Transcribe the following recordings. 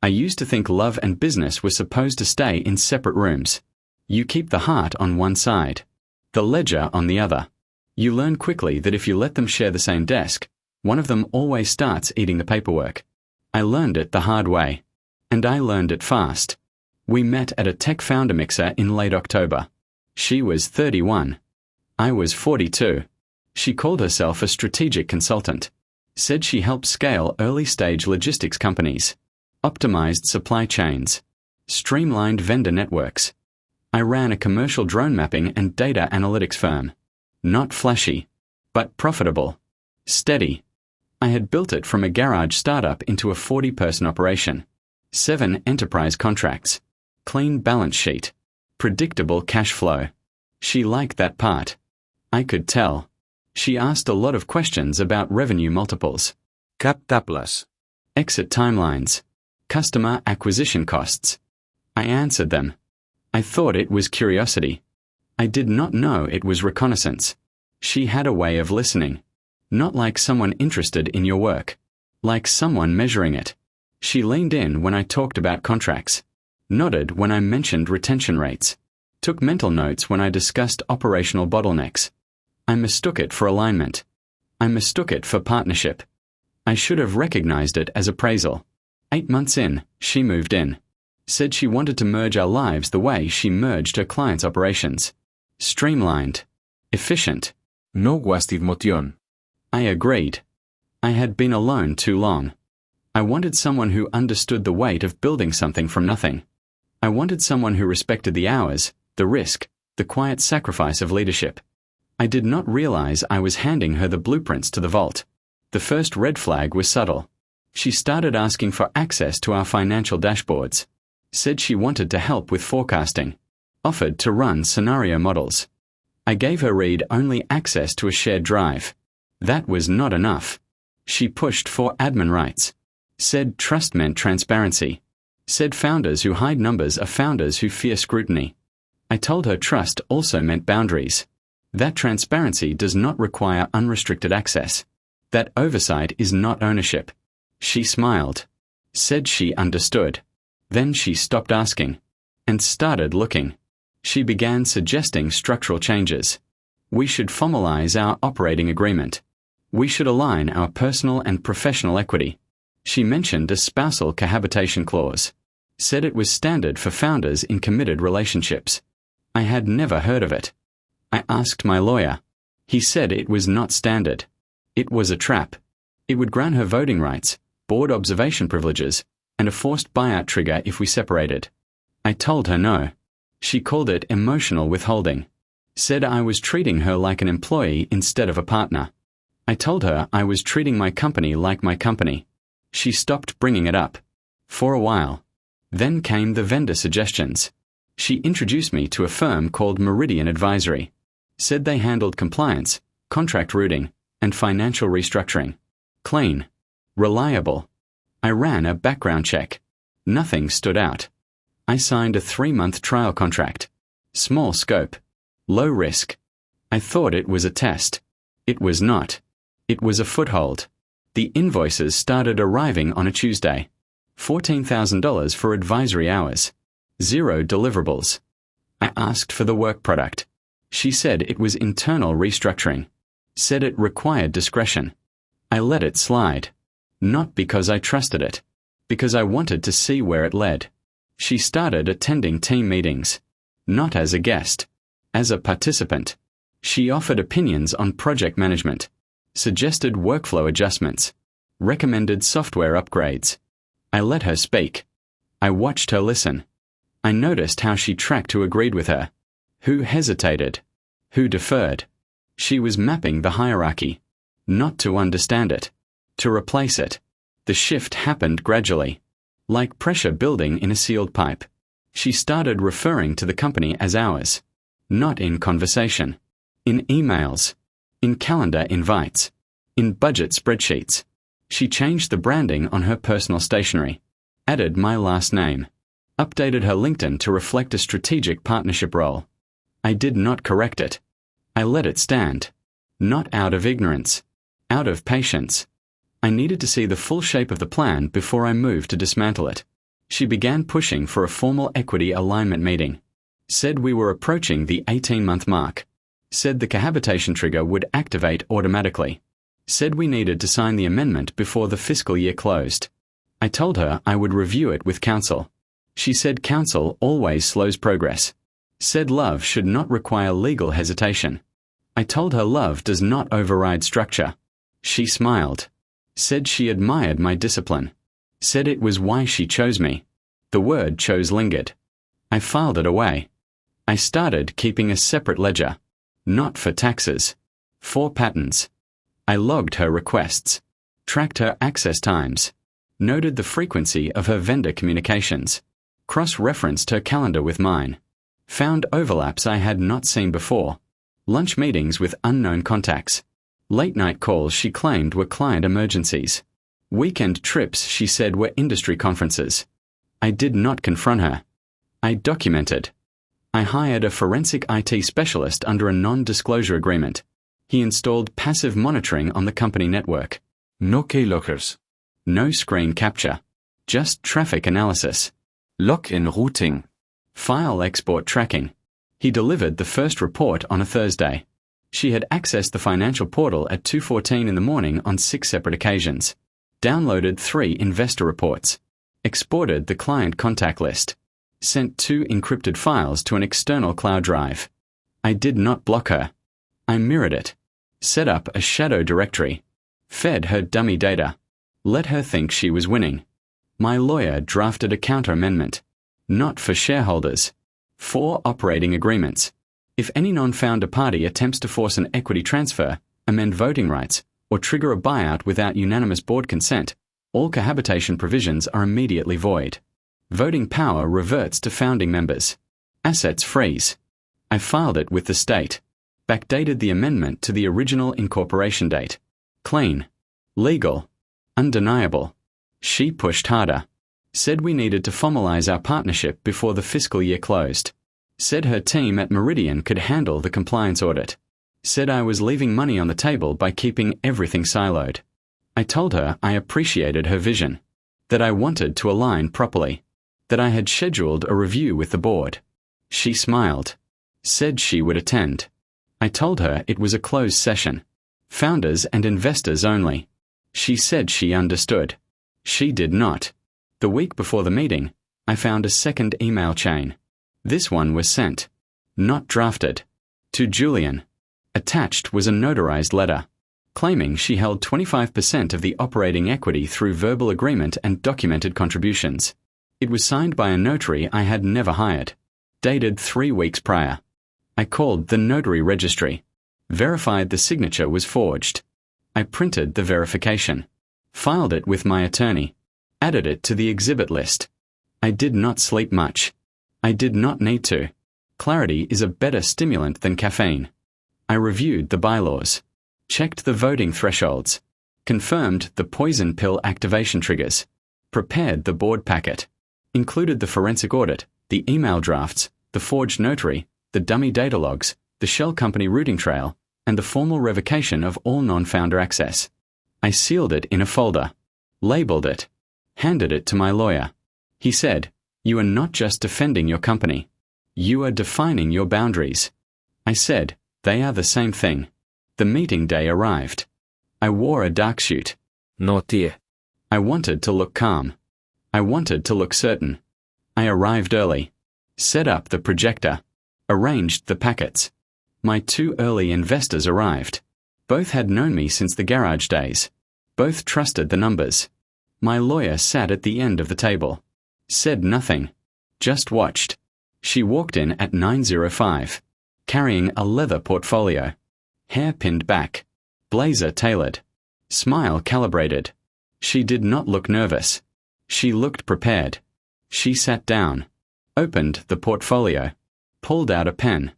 I used to think love and business were supposed to stay in separate rooms. You keep the heart on one side, the ledger on the other. You learn quickly that if you let them share the same desk, one of them always starts eating the paperwork. I learned it the hard way. And I learned it fast. We met at a tech founder mixer in late October. She was 31. I was 42. She called herself a strategic consultant. Said she helped scale early-stage logistics companies, optimized supply chains, streamlined vendor networks. I ran a commercial drone mapping and data analytics firm. Not flashy, but profitable. Steady. I had built it from a garage startup into a 40-person operation. 7 enterprise contracts. Clean balance sheet. Predictable cash flow. She liked that part. I could tell. She asked a lot of questions about revenue multiples, Cap tables, exit timelines, customer acquisition costs. I answered them. I thought it was curiosity. I did not know it was reconnaissance. She had a way of listening. Not like someone interested in your work. Like someone measuring it. She leaned in when I talked about contracts. Nodded when I mentioned retention rates. Took mental notes when I discussed operational bottlenecks. I mistook it for alignment. I mistook it for partnership. I should have recognized it as appraisal. 8 months in, she moved in. Said she wanted to merge our lives the way she merged her clients' operations. Streamlined. Efficient. no wasted motion. I agreed. I had been alone too long. I wanted someone who understood the weight of building something from nothing. I wanted someone who respected the hours, the risk, the quiet sacrifice of leadership. I did not realize I was handing her the blueprints to the vault. The first red flag was subtle. She started asking for access to our financial dashboards. Said she wanted to help with forecasting. Offered to run scenario models. I gave her read-only access to a shared drive. That was not enough. She pushed for admin rights. Said trust meant transparency. Said founders who hide numbers are founders who fear scrutiny. I told her trust also meant boundaries. That transparency does not require unrestricted access. That oversight is not ownership. She smiled. Said she understood. Then she stopped asking. And started looking. She began suggesting structural changes. We should formalize our operating agreement. We should align our personal and professional equity. She mentioned a spousal cohabitation clause. Said it was standard for founders in committed relationships. I had never heard of it. I asked my lawyer. He said it was not standard. It was a trap. It would grant her voting rights, board observation privileges, and a forced buyout trigger if we separated. I told her no. She called it emotional withholding. Said I was treating her like an employee instead of a partner. I told her I was treating my company like my company. She stopped bringing it up. For a while. Then came the vendor suggestions. She introduced me to a firm called Meridian Advisory. Said they handled compliance, contract routing, and financial restructuring. Clean. Reliable. I ran a background check. Nothing stood out. I signed a 3-month trial contract. Small scope. Low risk. I thought it was a test. It was not. It was a foothold. The invoices started arriving on a Tuesday. $14,000 for advisory hours. 0 deliverables. I asked for the work product. She said it was internal restructuring. Said it required discretion. I let it slide. Not because I trusted it. Because I wanted to see where it led. She started attending team meetings. Not as a guest. As a participant. She offered opinions on project management. Suggested workflow adjustments. Recommended software upgrades. I let her speak. I watched her listen. I noticed how she tracked who agreed with her. Who hesitated. Who deferred. She was mapping the hierarchy. Not to understand it. To replace it. The shift happened gradually. Like pressure building in a sealed pipe. She started referring to the company as ours. Not in conversation. In emails. In calendar invites. In budget spreadsheets. She changed the branding on her personal stationery. Added my last name. Updated her LinkedIn to reflect a strategic partnership role. I did not correct it. I let it stand. Not out of ignorance. Out of patience. I needed to see the full shape of the plan before I moved to dismantle it. She began pushing for a formal equity alignment meeting. Said we were approaching the 18-month mark. Said the cohabitation trigger would activate automatically. Said we needed to sign the amendment before the fiscal year closed. I told her I would review it with counsel. She said counsel always slows progress. Said love should not require legal hesitation. I told her love does not override structure. She smiled. Said she admired my discipline. Said it was why she chose me. The word chose lingered. I filed it away. I started keeping a separate ledger. Not for taxes. For patterns. I logged her requests. Tracked her access times. Noted the frequency of her vendor communications. Cross-referenced her calendar with mine. Found overlaps I had not seen before. Lunch meetings with unknown contacts. Late-night calls she claimed were client emergencies. Weekend trips she said were industry conferences. I did not confront her. I documented. I hired a forensic IT specialist under a non-disclosure agreement. He installed passive monitoring on the company network. No keyloggers. No screen capture. Just traffic analysis. Login routing. File export tracking. He delivered the first report on a Thursday. She had accessed the financial portal at 2:14 in the morning on 6 separate occasions. Downloaded 3 investor reports. Exported the client contact list. Sent 2 encrypted files to an external cloud drive. I did not block her. I mirrored it. Set up a shadow directory. Fed her dummy data. Let her think she was winning. My lawyer drafted a counter-amendment. Not for shareholders. 4 operating agreements. If any non-founder party attempts to force an equity transfer, amend voting rights, or trigger a buyout without unanimous board consent, all cohabitation provisions are immediately void. Voting power reverts to founding members. Assets freeze. I filed it with the state. Backdated the amendment to the original incorporation date. Clean. Legal. Undeniable. She pushed harder. Said we needed to formalize our partnership before the fiscal year closed. Said her team at Meridian could handle the compliance audit. Said I was leaving money on the table by keeping everything siloed. I told her I appreciated her vision. That I wanted to align properly. That I had scheduled a review with the board. She smiled. Said she would attend. I told her it was a closed session. Founders and investors only. She said she understood. She did not. The week before the meeting, I found a second email chain. This one was sent. Not drafted. To Julian. Attached was a notarized letter. Claiming she held 25% of the operating equity through verbal agreement and documented contributions. It was signed by a notary I had never hired. Dated 3 weeks prior. I called the notary registry. Verified the signature was forged. I printed the verification. Filed it with my attorney. Added it to the exhibit list. I did not sleep much. I did not need to. Clarity is a better stimulant than caffeine. I reviewed the bylaws. Checked the voting thresholds. Confirmed the poison pill activation triggers. Prepared the board packet. Included the forensic audit, the email drafts, the forged notary, the dummy data logs, the shell company routing trail, and the formal revocation of all non-founder access. I sealed it in a folder. Labeled it. Handed it to my lawyer. He said, "You are not just defending your company. You are defining your boundaries." I said, "They are the same thing." The meeting day arrived. I wore a dark suit. No tie. I wanted to look calm. I wanted to look certain. I arrived early. Set up the projector. Arranged the packets. My 2 early investors arrived. Both had known me since the garage days. Both trusted the numbers. My lawyer sat at the end of the table. Said nothing. Just watched. She walked in at 9:05. Carrying a leather portfolio. Hair pinned back. Blazer tailored. Smile calibrated. She did not look nervous. She looked prepared. She sat down. Opened the portfolio. Pulled out a pen.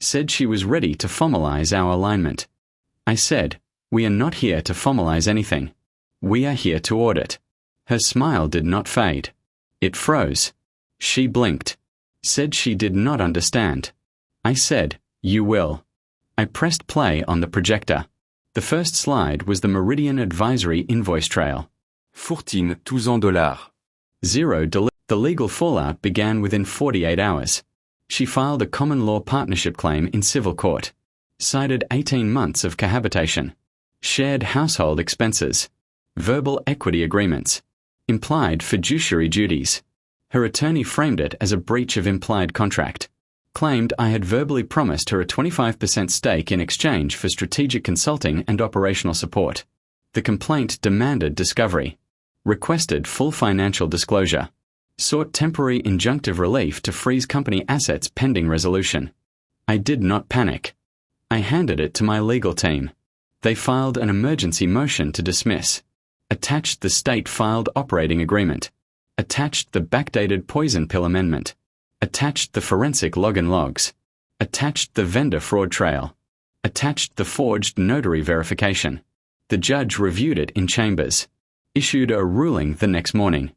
Said she was ready to formalize our alignment. I said, "We are not here to formalize anything. We are here to audit." Her smile did not fade. It froze. She blinked. Said she did not understand. I said, "You will." I pressed play on the projector. The first slide was the Meridian Advisory invoice trail. $14,000. 0 delivered. The legal fallout began within 48 hours. She filed a common law partnership claim in civil court, cited 18 months of cohabitation, shared household expenses, verbal equity agreements, implied fiduciary duties. Her attorney framed it as a breach of implied contract, claimed I had verbally promised her a 25% stake in exchange for strategic consulting and operational support. The complaint demanded discovery, requested full financial disclosure, sought temporary injunctive relief to freeze company assets pending resolution. I did not panic. I handed it to my legal team. They filed an emergency motion to dismiss, attached the state-filed operating agreement, attached the backdated poison pill amendment, attached the forensic login logs, attached the vendor fraud trail, attached the forged notary verification. The judge reviewed it in chambers, issued a ruling the next morning.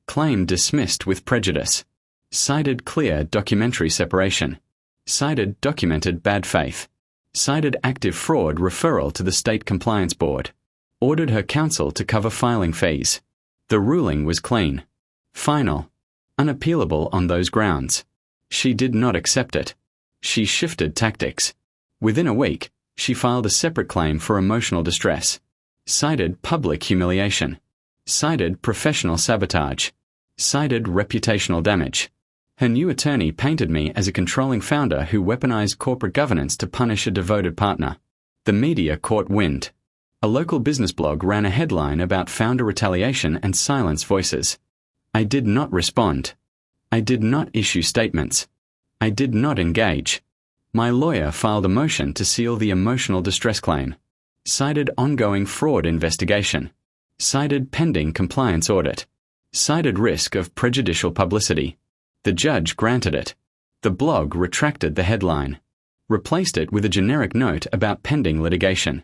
Claim dismissed with prejudice. Cited clear documentary separation. Cited documented bad faith. Cited active fraud referral to the State Compliance Board. Ordered her counsel to cover filing fees. The ruling was clean. Final. Unappealable on those grounds. She did not accept it. She shifted tactics. Within a week, she filed a separate claim for emotional distress. Cited public humiliation. Cited professional sabotage. Cited reputational damage. Her new attorney painted me as a controlling founder who weaponized corporate governance to punish a devoted partner. The media caught wind. A local business blog ran a headline about founder retaliation and silenced voices. I did not respond. I did not issue statements. I did not engage. My lawyer filed a motion to seal the emotional distress claim. Cited ongoing fraud investigation. Cited pending compliance audit. Cited risk of prejudicial publicity. The judge granted it. The blog retracted the headline, replaced it with a generic note about pending litigation.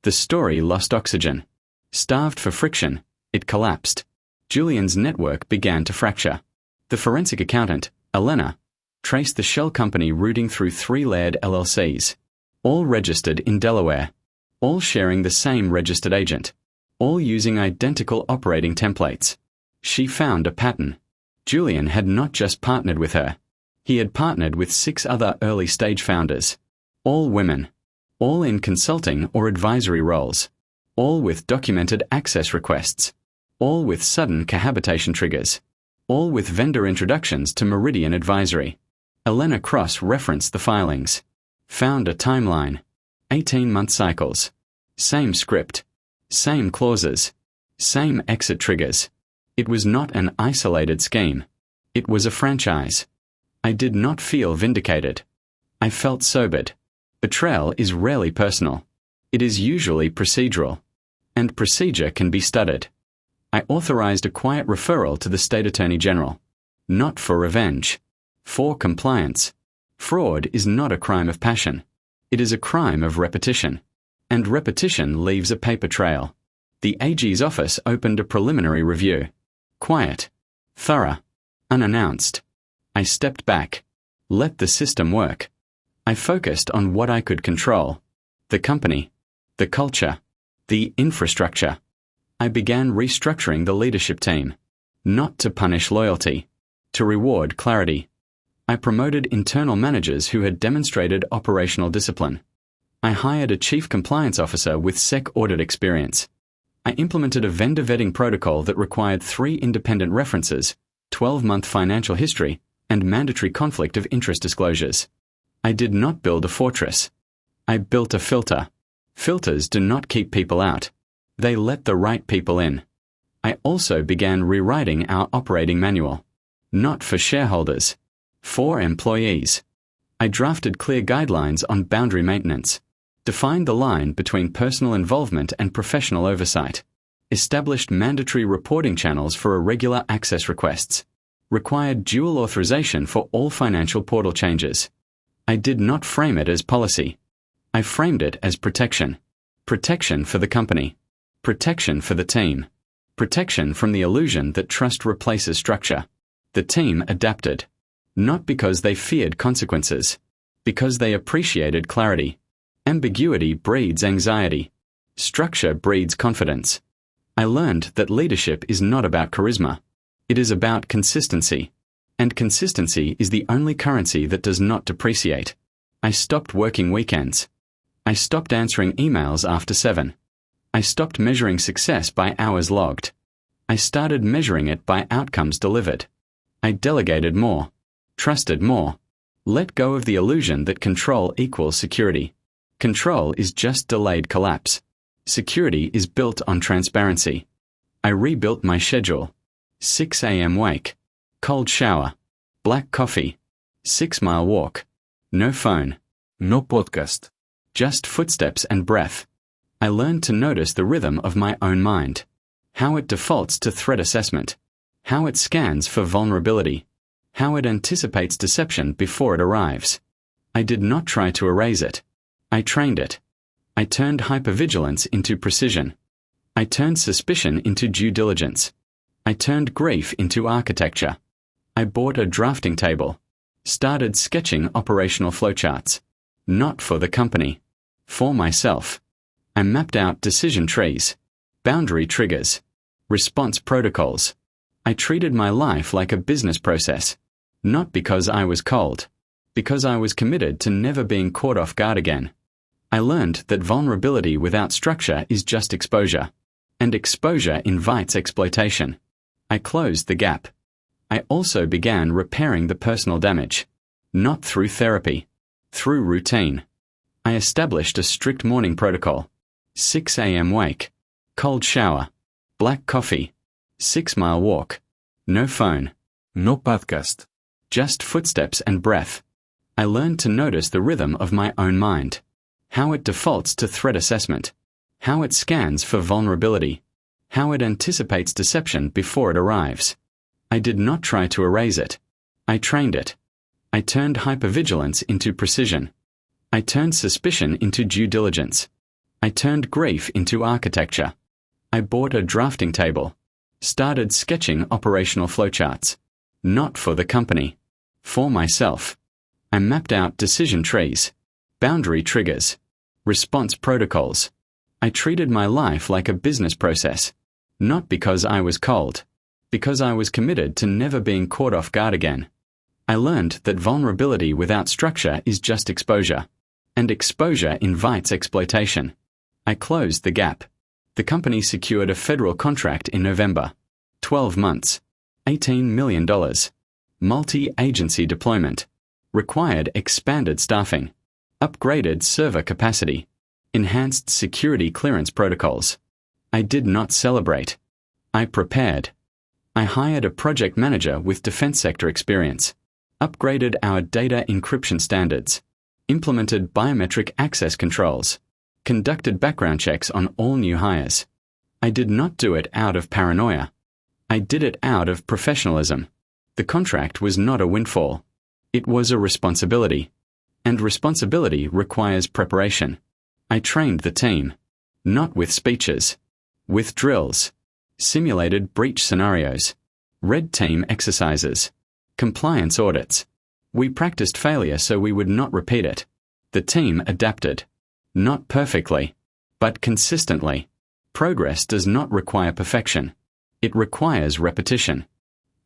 The story lost oxygen. Starved for friction, it collapsed. Julian's network began to fracture. The forensic accountant, Elena, traced the shell company routing through 3 layered LLCs, all registered in Delaware, all sharing the same registered agent, all using identical operating templates. She found a pattern. Julian had not just partnered with her. He had partnered with 6 other early-stage founders, all women, all in consulting or advisory roles, all with documented access requests, all with sudden cohabitation triggers, all with vendor introductions to Meridian Advisory. Elena Cross referenced the filings, found a timeline, 18-month cycles, same script, same clauses, same exit triggers. It was not an isolated scheme. It was a franchise. I did not feel vindicated. I felt sobered. Betrayal is rarely personal. It is usually procedural. And procedure can be studied. I authorized a quiet referral to the State Attorney General. Not for revenge. For compliance. Fraud is not a crime of passion. It is a crime of repetition. And repetition leaves a paper trail. The AG's office opened a preliminary review. Quiet. Thorough. Unannounced. I stepped back. Let the system work. I focused on what I could control. The company. The culture. The infrastructure. I began restructuring the leadership team. Not to punish loyalty. To reward clarity. I promoted internal managers who had demonstrated operational discipline. I hired a chief compliance officer with SEC audit experience. I implemented a vendor vetting protocol that required 3 independent references, 12-month financial history, and mandatory conflict of interest disclosures. I did not build a fortress. I built a filter. Filters do not keep people out. They let the right people in. I also began rewriting our operating manual. Not for shareholders. For employees. I drafted clear guidelines on boundary maintenance. Defined the line between personal involvement and professional oversight. Established mandatory reporting channels for irregular access requests. Required dual authorization for all financial portal changes. I did not frame it as policy. I framed it as protection. Protection for the company. Protection for the team. Protection from the illusion that trust replaces structure. The team adapted. Not because they feared consequences. Because they appreciated clarity. Ambiguity breeds anxiety. Structure breeds confidence. I learned that leadership is not about charisma. It is about consistency. And consistency is the only currency that does not depreciate. I stopped working weekends. I stopped answering emails after 7. I stopped measuring success by hours logged. I started measuring it by outcomes delivered. I delegated more, trusted more, let go of the illusion that control equals security. Control is just delayed collapse. Security is built on transparency. I rebuilt my schedule. 6 a.m. wake, cold shower, black coffee, 6-mile walk, no phone, No podcast. just footsteps and breath. I learned to notice the rhythm of my own mind, how it defaults to threat assessment, how it scans for vulnerability, how it anticipates deception before it arrives. I did not try to erase it. I trained it. I turned hypervigilance into precision. I turned suspicion into due diligence. I turned grief into architecture. I bought a drafting table. Started sketching operational flowcharts. Not for the company. For myself. I mapped out decision trees. Boundary triggers. Response protocols. I treated my life like a business process. Not because I was cold. Because I was committed to never being caught off guard again. I learned that vulnerability without structure is just exposure. And exposure invites exploitation. I closed the gap. I also began repairing the personal damage. Not through therapy. Through routine. I established a strict morning protocol. 6 a.m. wake. Cold shower. Black coffee. 6-mile walk. No phone. No podcast. Just footsteps and breath. I learned to notice the rhythm of my own mind. How it defaults to threat assessment. How it scans for vulnerability. How it anticipates deception before it arrives. I did not try to erase it. I trained it. I turned hypervigilance into precision. I turned suspicion into due diligence. I turned grief into architecture. I bought a drafting table. Started sketching operational flowcharts. Not for the company. For myself. I mapped out decision trees. Boundary triggers. Response protocols. I treated my life like a business process. Not because I was cold. Because I was committed to never being caught off guard again. I learned that vulnerability without structure is just exposure. And exposure invites exploitation. I closed the gap. The company secured a federal contract in November. 12 months. $18 million. Multi-agency deployment. Required expanded staffing. Upgraded server capacity. Enhanced security clearance protocols. I did not celebrate. I prepared. I hired a project manager with defense sector experience. Upgraded our data encryption standards. Implemented biometric access controls. Conducted background checks on all new hires. I did not do it out of paranoia. I did it out of professionalism. The contract was not a windfall. It was a responsibility. And responsibility requires preparation. I trained the team. Not with speeches. With drills. Simulated breach scenarios. Red team exercises. Compliance audits. We practiced failure so we would not repeat it. The team adapted. Not perfectly, but consistently. Progress does not require perfection. It requires repetition.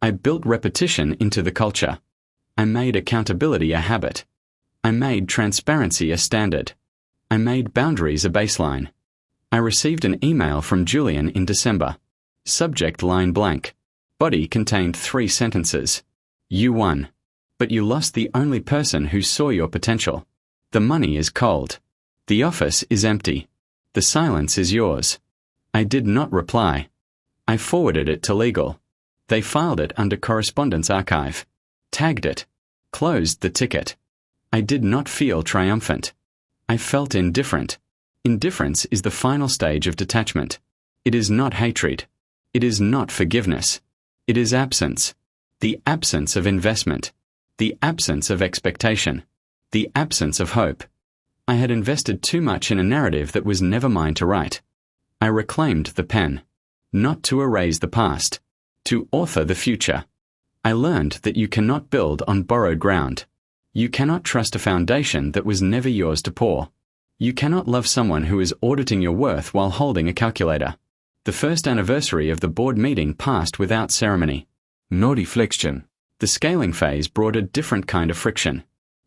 I built repetition into the culture. I made accountability a habit. I made transparency a standard. I made boundaries a baseline. I received an email from Julian in December. Subject line blank. Body contained 3 sentences. You won. But you lost the only person who saw your potential. The money is cold. The office is empty. The silence is yours. I did not reply. I forwarded it to legal. They filed it under correspondence archive. Tagged it. Closed the ticket. I did not feel triumphant. I felt indifferent. Indifference is the final stage of detachment. It is not hatred. It is not forgiveness. It is absence. The absence of investment. The absence of expectation. The absence of hope. I had invested too much in a narrative that was never mine to write. I reclaimed the pen. Not to erase the past. To author the future. I learned that you cannot build on borrowed ground. You cannot trust a foundation that was never yours to pour. You cannot love someone who is auditing your worth while holding a calculator. The first anniversary of the board meeting passed without ceremony. No reflection. The scaling phase brought a different kind of friction.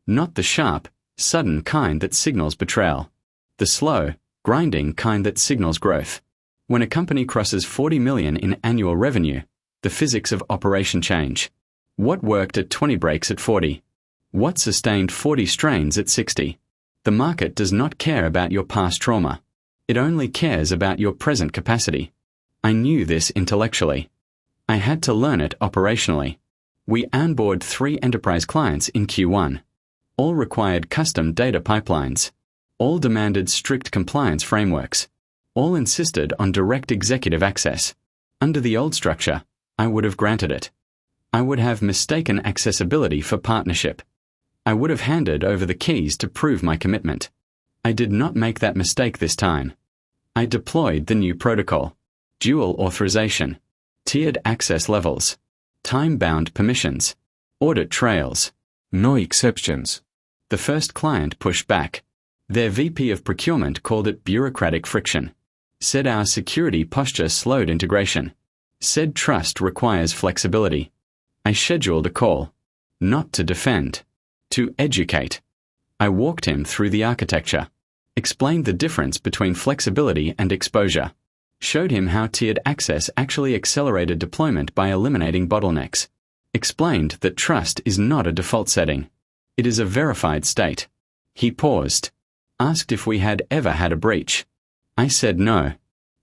Not the sharp, sudden kind that signals betrayal. The slow, grinding kind that signals growth. When a company crosses 40 million in annual revenue, the physics of operation change. What worked at 20 breaks at 40? What sustained 40 strains at 60? The market does not care about your past trauma. It only cares about your present capacity. I knew this intellectually. I had to learn it operationally. We onboarded 3 enterprise clients in Q1. All required custom data pipelines. All demanded strict compliance frameworks. All insisted on direct executive access. Under the old structure, I would have granted it. I would have mistaken accessibility for partnership. I would have handed over the keys to prove my commitment. I did not make that mistake this time. I deployed the new protocol. Dual authorization. Tiered access levels. Time-bound permissions. Audit trails. No exceptions. The first client pushed back. Their VP of procurement called it bureaucratic friction. Said our security posture slowed integration. Said trust requires flexibility. I scheduled a call. Not to defend. To educate. I walked him through the architecture. Explained the difference between flexibility and exposure. Showed him how tiered access actually accelerated deployment by eliminating bottlenecks. Explained that trust is not a default setting. It is a verified state. He paused. Asked if we had ever had a breach. I said no.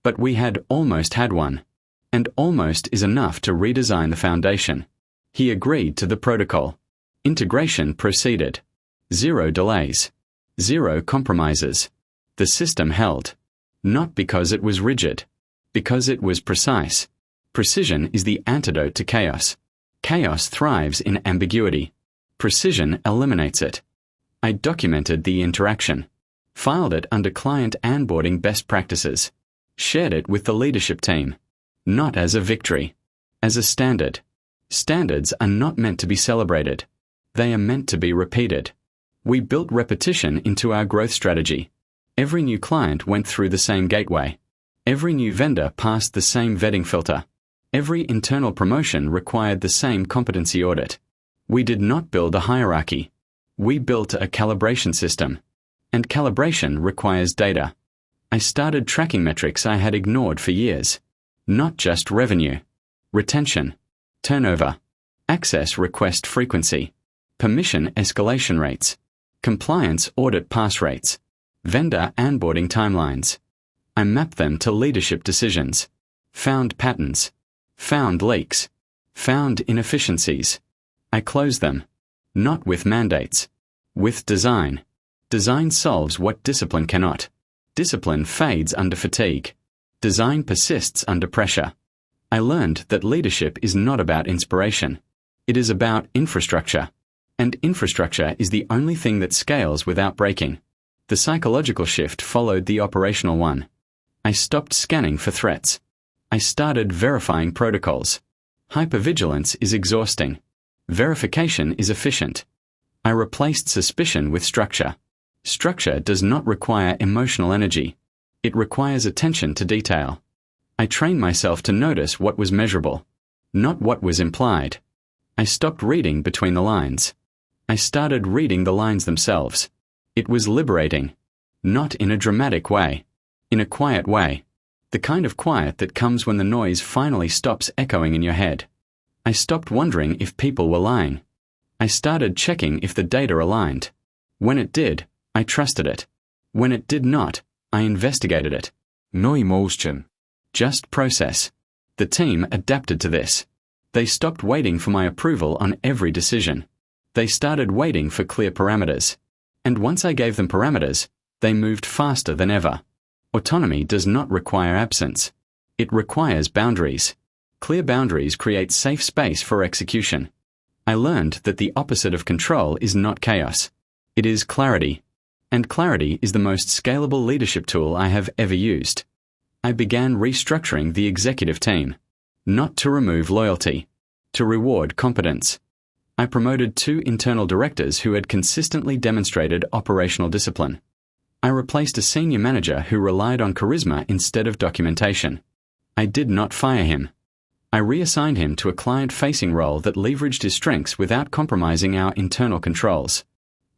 But we had almost had one. And almost is enough to redesign the foundation. He agreed to the protocol. Integration proceeded. 0 delays. 0 compromises. The system held. Not because it was rigid. Because it was precise. Precision is the antidote to chaos. Chaos thrives in ambiguity. Precision eliminates it. I documented the interaction. Filed it under client onboarding best practices. Shared it with the leadership team. Not as a victory. As a standard. Standards are not meant to be celebrated. They are meant to be repeated. We built repetition into our growth strategy. Every new client went through the same gateway. Every new vendor passed the same vetting filter. Every internal promotion required the same competency audit. We did not build a hierarchy. We built a calibration system. And calibration requires data. I started tracking metrics I had ignored for years. Not just revenue. Retention. Turnover. Access request frequency. Permission escalation rates. Compliance audit pass rates. Vendor onboarding timelines. I mapped them to leadership decisions. Found patterns. Found leaks. Found inefficiencies. I closed them. Not with mandates. With design. Design solves what discipline cannot. Discipline fades under fatigue. Design persists under pressure. I learned that leadership is not about inspiration. It is about infrastructure. And infrastructure is the only thing that scales without breaking. The psychological shift followed the operational one. I stopped scanning for threats. I started verifying protocols. Hypervigilance is exhausting. Verification is efficient. I replaced suspicion with structure. Structure does not require emotional energy. It requires attention to detail. I trained myself to notice what was measurable, not what was implied. I stopped reading between the lines. I started reading the lines themselves. It was liberating. Not in a dramatic way. In a quiet way. The kind of quiet that comes when the noise finally stops echoing in your head. I stopped wondering if people were lying. I started checking if the data aligned. When it did, I trusted it. When it did not, I investigated it. No emotion. Just process. The team adapted to this. They stopped waiting for my approval on every decision. They started waiting for clear parameters. And once I gave them parameters, they moved faster than ever. Autonomy does not require absence. It requires boundaries. Clear boundaries create safe space for execution. I learned that the opposite of control is not chaos. It is clarity. And clarity is the most scalable leadership tool I have ever used. I began restructuring the executive team. Not to remove loyalty. To reward competence. I promoted 2 internal directors who had consistently demonstrated operational discipline. I replaced a senior manager who relied on charisma instead of documentation. I did not fire him. I reassigned him to a client-facing role that leveraged his strengths without compromising our internal controls.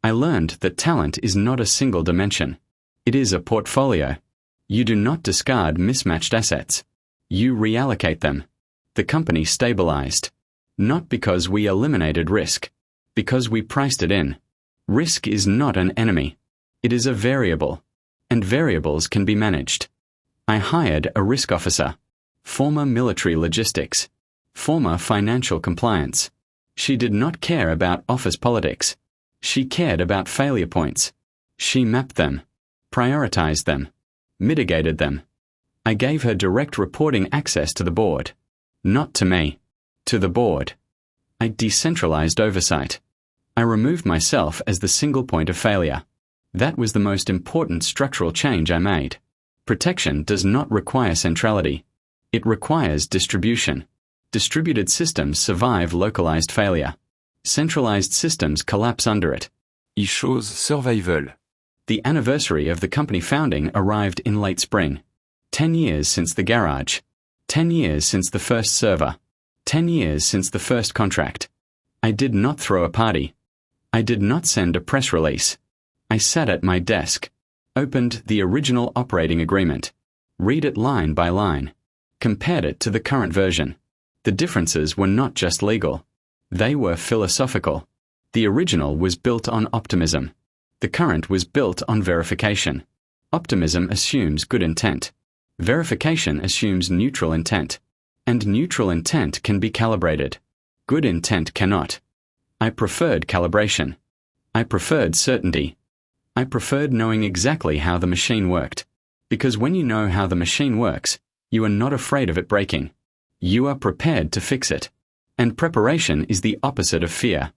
I learned that talent is not a single dimension. It is a portfolio. You do not discard mismatched assets. You reallocate them. The company stabilized. Not because we eliminated risk. Because we priced it in. Risk is not an enemy. It is a variable. And variables can be managed. I hired a risk officer. Former military logistics. Former financial compliance. She did not care about office politics. She cared about failure points. She mapped them. Prioritized them. Mitigated them. I gave her direct reporting access to the board. Not to me. To the board. I decentralized oversight. I removed myself as the single point of failure. That was the most important structural change I made. Protection does not require centrality. It requires distribution. Distributed systems survive localized failure. Centralized systems collapse under it. I chose survival. The anniversary of the company founding arrived in late spring. 10 years since the garage. 10 years since the first server. 10 years since the first contract. I did not throw a party. I did not send a press release. I sat at my desk. Opened the original operating agreement. Read it line by line. Compared it to the current version. The differences were not just legal. They were philosophical. The original was built on optimism. The current was built on verification. Optimism assumes good intent. Verification assumes neutral intent. And neutral intent can be calibrated. Good intent cannot. I preferred calibration. I preferred certainty. I preferred knowing exactly how the machine worked. Because when you know how the machine works, you are not afraid of it breaking. You are prepared to fix it. And preparation is the opposite of fear.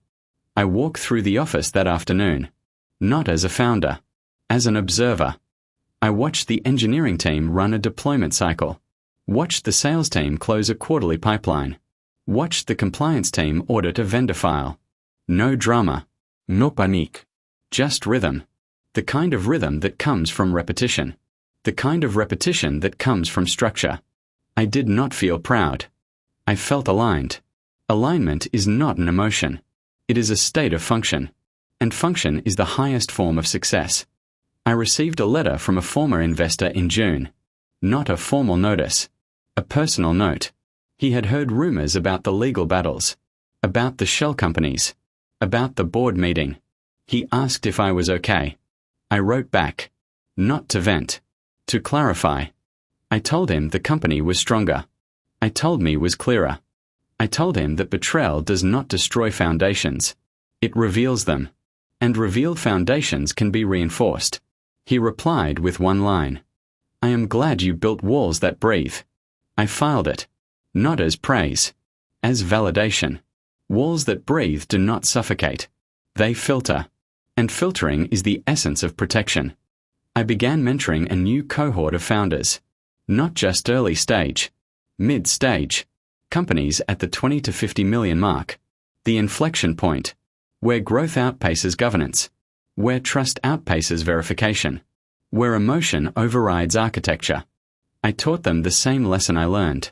I walked through the office that afternoon. Not as a founder. As an observer. I watched the engineering team run a deployment cycle. Watched the sales team close a quarterly pipeline. Watched the compliance team audit a vendor file. No drama. No panique. Just rhythm. The kind of rhythm that comes from repetition. The kind of repetition that comes from structure. I did not feel proud. I felt aligned. Alignment is not an emotion. It is a state of function. And function is the highest form of success. I received a letter from a former investor in June. Not a formal notice. A personal note. He had heard rumors about the legal battles. About the shell companies. About the board meeting. He asked if I was okay. I wrote back. Not to vent. To clarify. I told him the company was stronger. I told me was clearer. I told him that betrayal does not destroy foundations. It reveals them. And revealed foundations can be reinforced. He replied with one line. I am glad you built walls that breathe. I filed it. Not as praise. As validation. Walls that breathe do not suffocate. They filter. And filtering is the essence of protection. I began mentoring a new cohort of founders. Not just early stage. Mid stage. Companies at the 20 to 50 million mark. The inflection point. Where growth outpaces governance. Where trust outpaces verification. Where emotion overrides architecture. I taught them the same lesson I learned.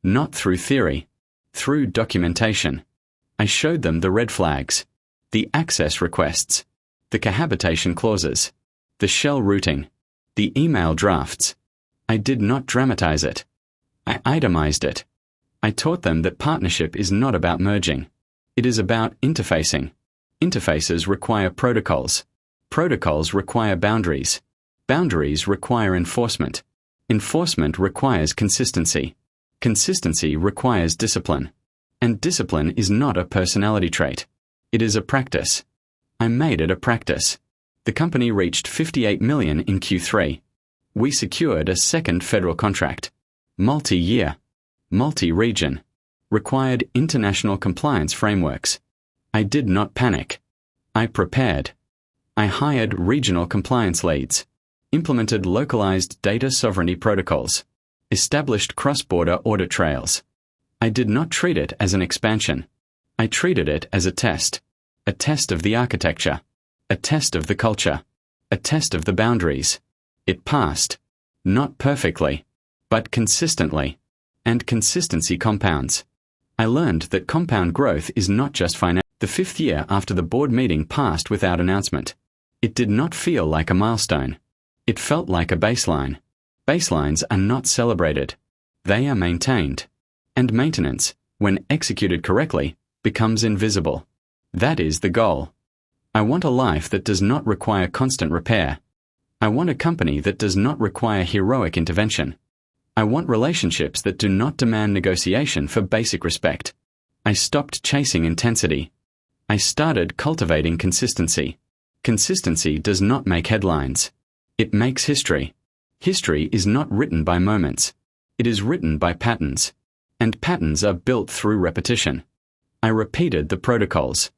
Not through theory. Through documentation. I showed them the red flags. The access requests. The cohabitation clauses. The shell routing. The email drafts. I did not dramatize it. I itemized it. I taught them that partnership is not about merging. It is about interfacing. Interfaces require protocols. Protocols require boundaries. Boundaries require enforcement. Enforcement requires consistency. Consistency requires discipline. And discipline is not a personality trait. It is a practice. I made it a practice. The company reached 58 million in Q3. We secured a second federal contract. Multi-year. Multi-region. Required international compliance frameworks. I did not panic. I prepared. I hired regional compliance leads. Implemented localized data sovereignty protocols. Established cross-border audit trails. I did not treat it as an expansion. I treated it as a test. A test of the architecture. A test of the culture. A test of the boundaries. It passed. Not perfectly, but consistently. And consistency compounds. I learned that compound growth is not just financial. The 5th year after the board meeting passed without announcement. It did not feel like a milestone. It felt like a baseline. Baselines are not celebrated. They are maintained. And maintenance, when executed correctly, becomes invisible. That is the goal. I want a life that does not require constant repair. I want a company that does not require heroic intervention. I want relationships that do not demand negotiation for basic respect. I stopped chasing intensity. I started cultivating consistency. Consistency does not make headlines. It makes history. History is not written by moments. It is written by patterns. And patterns are built through repetition. I repeated the protocols.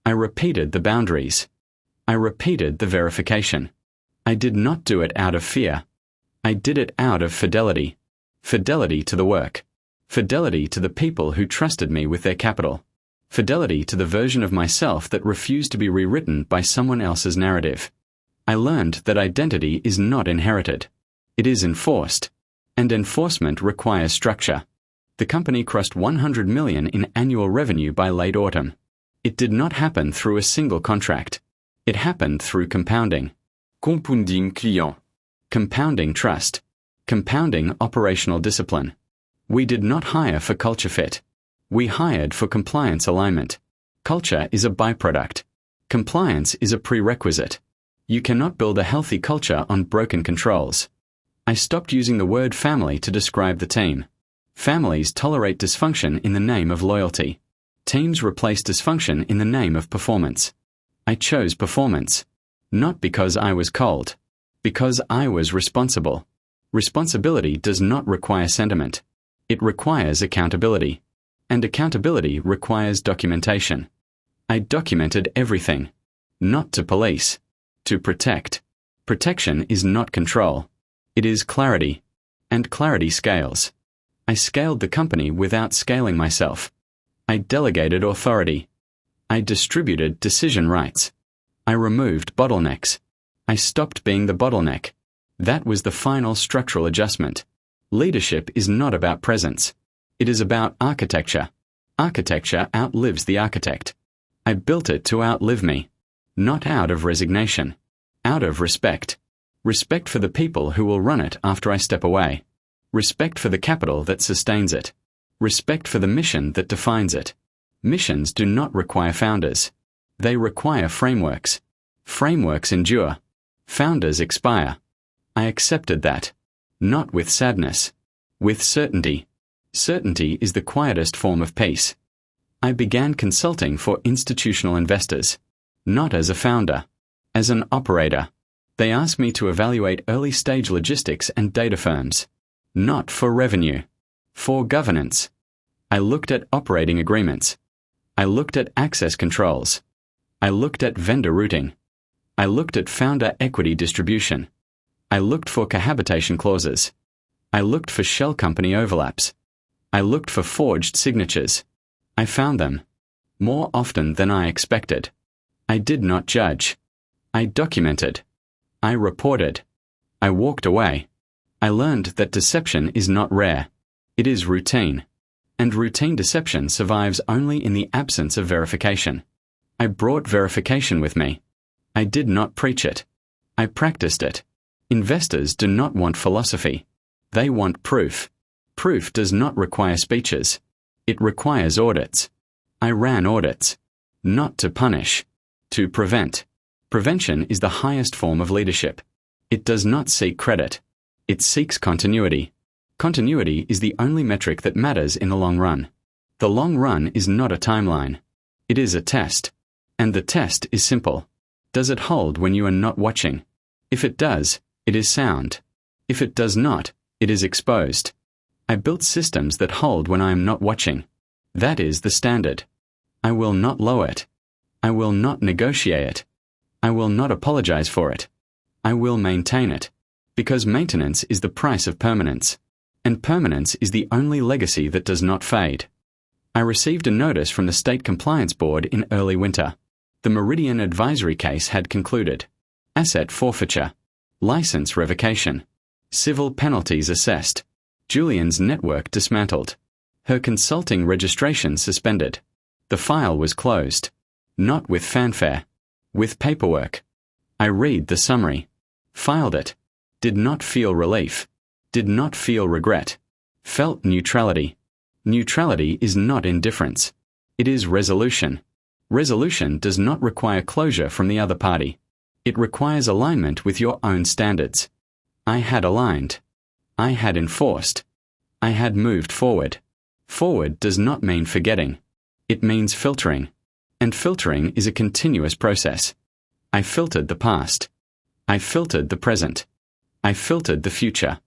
I repeated the boundaries. I repeated the verification. I did not do it out of fear. I did it out of fidelity. Fidelity to the work. Fidelity to the people who trusted me with their capital. Fidelity to the version of myself that refused to be rewritten by someone else's narrative. I learned that identity is not inherited. It is enforced. And enforcement requires structure. The company crossed 100 million in annual revenue by late autumn. It did not happen through a single contract. It happened through compounding. Compounding client. Compounding trust. Compounding operational discipline. We did not hire for culture fit. We hired for compliance alignment. Culture is a byproduct. Compliance is a prerequisite. You cannot build a healthy culture on broken controls. I stopped using the word family to describe the team. Families tolerate dysfunction in the name of loyalty. Teams replace dysfunction in the name of performance. I chose performance. Not because I was cold. Because I was responsible. Responsibility does not require sentiment. It requires accountability. And accountability requires documentation. I documented everything. Not to police. To protect. Protection is not control. It is clarity. And clarity scales. I scaled the company without scaling myself. I delegated authority. I distributed decision rights. I removed bottlenecks. I stopped being the bottleneck. That was the final structural adjustment. Leadership is not about presence. It is about architecture. Architecture outlives the architect. I built it to outlive me. Not out of resignation. Out of respect. Respect for the people who will run it after I step away. Respect for the capital that sustains it. Respect for the mission that defines it. Missions do not require founders. They require frameworks. Frameworks endure. Founders expire. I accepted that. Not with sadness. With certainty. Certainty is the quietest form of peace. I began consulting for institutional investors. Not as a founder. As an operator. They asked me to evaluate early-stage logistics and data firms. Not for revenue. For governance. I looked at operating agreements. I looked at access controls. I looked at vendor routing. I looked at founder equity distribution. I looked for cohabitation clauses. I looked for shell company overlaps. I looked for forged signatures. I found them. More often than I expected. I did not judge. I documented. I reported. I walked away. I learned that deception is not rare. It is routine. And routine deception survives only in the absence of verification. I brought verification with me. I did not preach it. I practiced it. Investors do not want philosophy. They want proof. Proof does not require speeches. It requires audits. I ran audits. Not to punish. To prevent. Prevention is the highest form of leadership. It does not seek credit. It seeks continuity. Continuity is the only metric that matters in the long run. The long run is not a timeline. It is a test. And the test is simple. Does it hold when you are not watching? If it does, it is sound. If it does not, it is exposed. I built systems that hold when I am not watching. That is the standard. I will not lower it. I will not negotiate it. I will not apologize for it. I will maintain it. Because maintenance is the price of permanence. And permanence is the only legacy that does not fade. I received a notice from the State Compliance Board in early winter. The Meridian advisory case had concluded. Asset forfeiture. License revocation. Civil penalties assessed. Julian's network dismantled. Her consulting registration suspended. The file was closed. Not with fanfare. With paperwork. I read the summary. Filed it. Did not feel relief. Did not feel regret. Felt neutrality. Neutrality is not indifference. It is resolution. Resolution does not require closure from the other party. It requires alignment with your own standards. I had aligned. I had enforced. I had moved forward. Forward does not mean forgetting. It means filtering. And filtering is a continuous process. I filtered the past. I filtered the present. I filtered the future.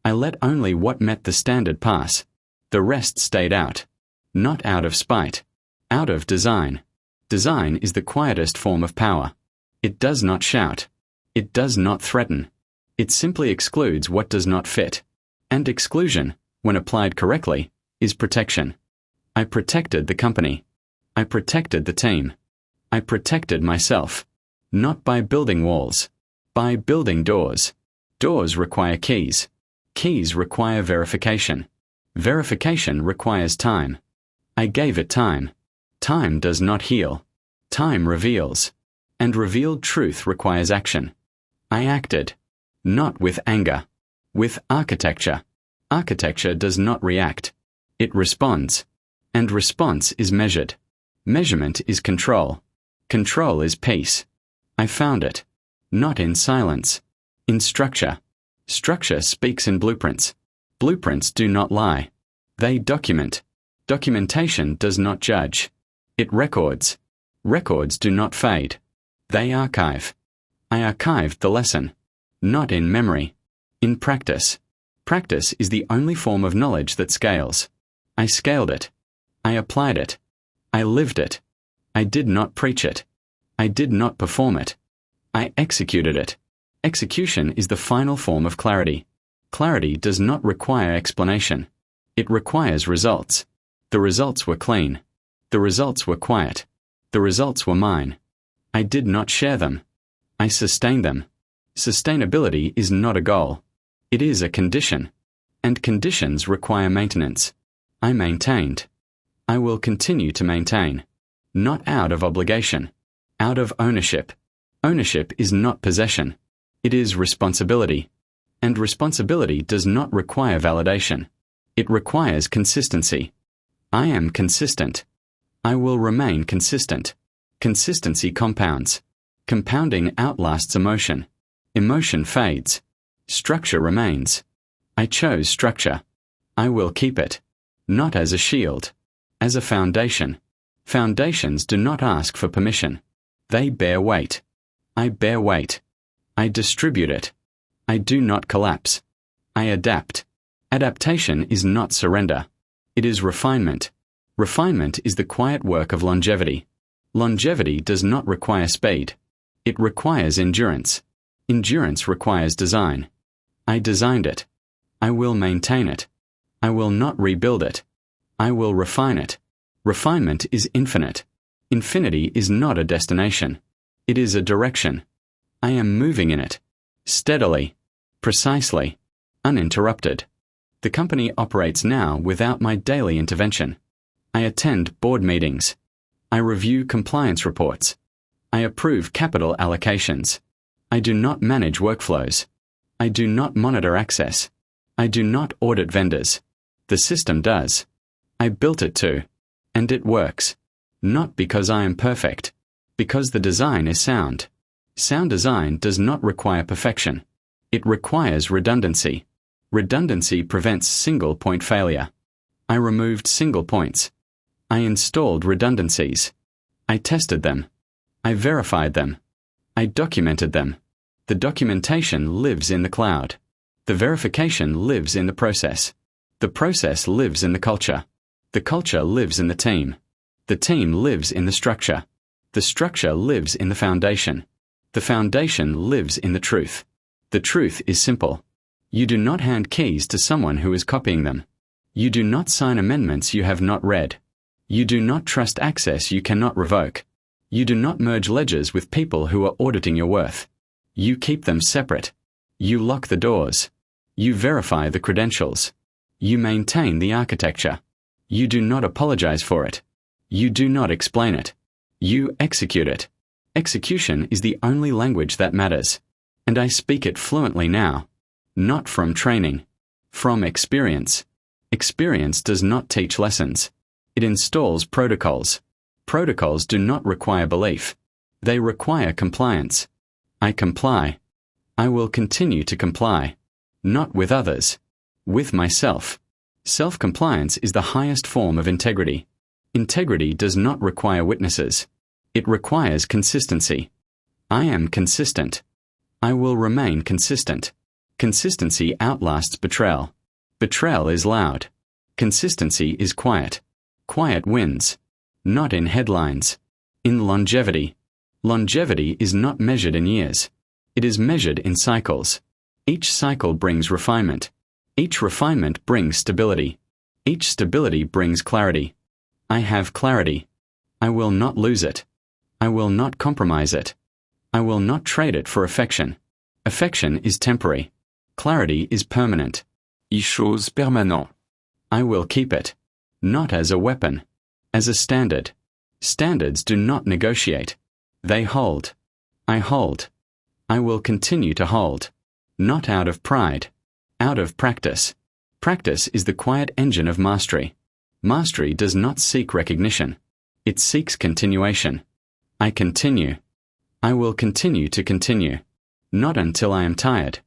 I let only what met the standard pass. The rest stayed out. Not out of spite. Out of design. Design is the quietest form of power. It does not shout. It does not threaten. It simply excludes what does not fit. And exclusion, when applied correctly, is protection. I protected the company. I protected the team. I protected myself. Not by building walls. By building doors. Doors require keys. Keys require verification. Verification requires time. I gave it time. Time does not heal. Time reveals. And revealed truth requires action. I acted. Not with anger. With architecture. Architecture does not react. It responds. And response is measured. Measurement is control. Control is peace. I found it. Not in silence. In structure. Structure speaks in blueprints. Blueprints do not lie. They document. Documentation does not judge. It records. Records do not fade. They archive. I archived the lesson. Not in memory. In practice. Practice is the only form of knowledge that scales. I scaled it. I applied it. I lived it. I did not preach it. I did not perform it. I executed it. Execution is the final form of clarity. Clarity does not require explanation. It requires results. The results were clean. The results were quiet. The results were mine. I did not share them. I sustained them. Sustainability is not a goal. It is a condition. And conditions require maintenance. I maintained. I will continue to maintain. Not out of obligation. Out of ownership. Ownership is not possession. It is responsibility. And responsibility does not require validation. It requires consistency. I am consistent. I will remain consistent. Consistency compounds. Compounding outlasts emotion. Emotion fades. Structure remains. I chose structure. I will keep it. Not as a shield. As a foundation. Foundations do not ask for permission. They bear weight. I bear weight. I distribute it. I do not collapse. I adapt. Adaptation is not surrender. It is refinement. Refinement is the quiet work of longevity. Longevity does not require speed. It requires endurance. Endurance requires design. I designed it. I will maintain it. I will not rebuild it. I will refine it. Refinement is infinite. Infinity is not a destination. It is a direction. I am moving in it. Steadily. Precisely. Uninterrupted. The company operates now without my daily intervention. I attend board meetings. I review compliance reports. I approve capital allocations. I do not manage workflows. I do not monitor access. I do not audit vendors. The system does. I built it to. And it works. Not because I am perfect. Because the design is sound. Sound design does not require perfection. It requires redundancy. Redundancy prevents single-point failure. I removed single points. I installed redundancies. I tested them. I verified them. I documented them. The documentation lives in the cloud. The verification lives in the process. The process lives in the culture. The culture lives in the team. The team lives in the structure. The structure lives in the foundation. The foundation lives in the truth. The truth is simple. You do not hand keys to someone who is copying them. You do not sign amendments you have not read. You do not trust access you cannot revoke. You do not merge ledgers with people who are auditing your worth. You keep them separate. You lock the doors. You verify the credentials. You maintain the architecture. You do not apologize for it. You do not explain it. You execute it. Execution is the only language that matters. And I speak it fluently now. Not from training. From experience. Experience does not teach lessons. It installs protocols. Protocols do not require belief. They require compliance. I comply. I will continue to comply. Not with others. With myself. Self-compliance is the highest form of integrity. Integrity does not require witnesses. It requires consistency. I am consistent. I will remain consistent. Consistency outlasts betrayal. Betrayal is loud. Consistency is quiet. Quiet wins. Not in headlines. In longevity. Longevity is not measured in years. It is measured in cycles. Each cycle brings refinement. Each refinement brings stability. Each stability brings clarity. I have clarity. I will not lose it. I will not compromise it. I will not trade it for affection. Affection is temporary. Clarity is permanent. Chose permanent. I will keep it. Not as a weapon. As a standard. Standards do not negotiate. They hold. I hold. I will continue to hold. Not out of pride. Out of practice. Practice is the quiet engine of mastery. Mastery does not seek recognition. It seeks continuation. I continue. I will continue to continue. Not until I am tired.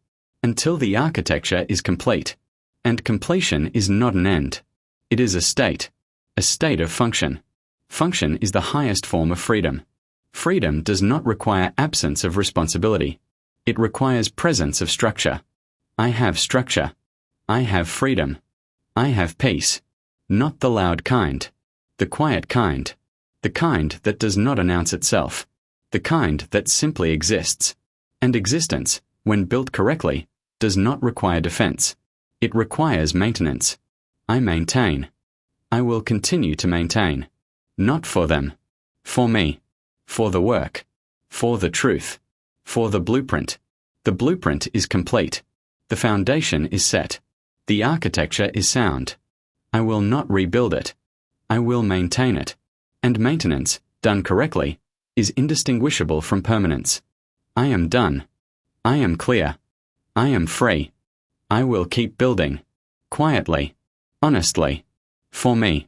Until the architecture is complete. And completion is not an end. It is a state of function. Function is the highest form of freedom. Freedom does not require absence of responsibility. It requires presence of structure. I have structure. I have freedom. I have peace. Not the loud kind. The quiet kind. The kind that does not announce itself. The kind that simply exists. And existence, when built correctly, does not require defense. It requires maintenance. I maintain. I will continue to maintain. Not for them. For me. For the work. For the truth. For the blueprint. The blueprint is complete. The foundation is set. The architecture is sound. I will not rebuild it. I will maintain it. And maintenance, done correctly, is indistinguishable from permanence. I am done. I am clear. I am free. I will keep building. Quietly. Honestly. For me.